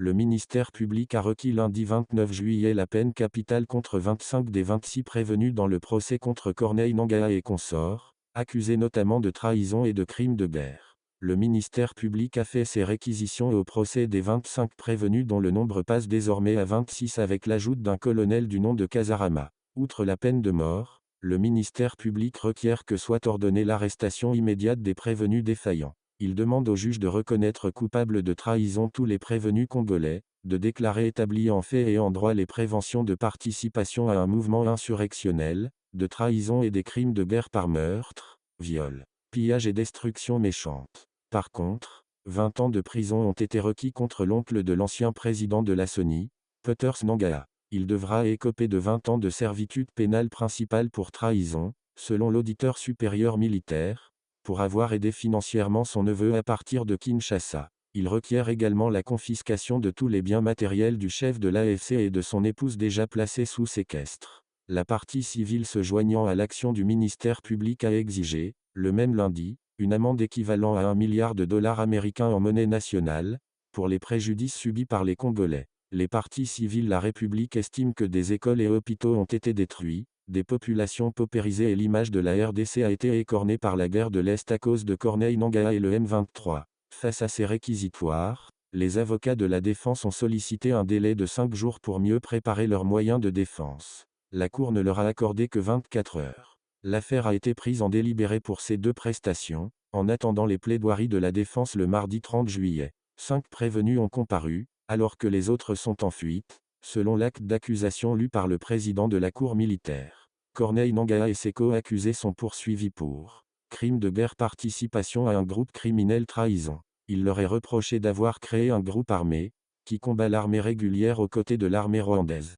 Le ministère public a requis lundi 29 juillet la peine capitale contre 25 des 26 prévenus dans le procès contre Corneille Nangaa et consorts, accusés notamment de trahison et de crimes de guerre. Le ministère public a fait ses réquisitions au procès des 25 prévenus dont le nombre passe désormais à 26 avec l'ajout d'un colonel du nom de Casarama. Outre la peine de mort, le ministère public requiert que soit ordonnée l'arrestation immédiate des prévenus défaillants. Il demande au juge de reconnaître coupables de trahison tous les prévenus congolais, de déclarer établis en fait et en droit les préventions de participation à un mouvement insurrectionnel, de trahison et des crimes de guerre par meurtre, viol, pillage et destruction méchante. Par contre, 20 ans de prison ont été requis contre l'oncle de l'ancien président de la CENI, Peters Nangaa. Il devra écoper de 20 ans de servitude pénale principale pour trahison, selon l'auditeur supérieur militaire, pour avoir aidé financièrement son neveu à partir de Kinshasa. Il requiert également la confiscation de tous les biens matériels du chef de l'AFC et de son épouse déjà placée sous séquestre. La partie civile se joignant à l'action du ministère public a exigé, le même lundi, une amende équivalent à $1 milliard américains en monnaie nationale, pour les préjudices subis par les Congolais. Les parties civiles. La République estime que des écoles et hôpitaux ont été détruits, des populations paupérisées et l'image de la RDC a été écornée par la guerre de l'Est à cause de Corneille Nangaa et le M23. Face à ces réquisitoires, les avocats de la défense ont sollicité un délai de 5 jours pour mieux préparer leurs moyens de défense. La Cour ne leur a accordé que 24 heures. L'affaire a été prise en délibéré pour ces deux prestations, en attendant les plaidoiries de la défense le mardi 30 juillet. 5 prévenus ont comparu, alors que les autres sont en fuite, selon l'acte d'accusation lu par le président de la Cour militaire. Corneille Nangaa et ses co-accusés sont poursuivis pour crime de guerre, participation à un groupe criminel, trahison. Il leur est reproché d'avoir créé un groupe armé, qui combat l'armée régulière aux côtés de l'armée rwandaise.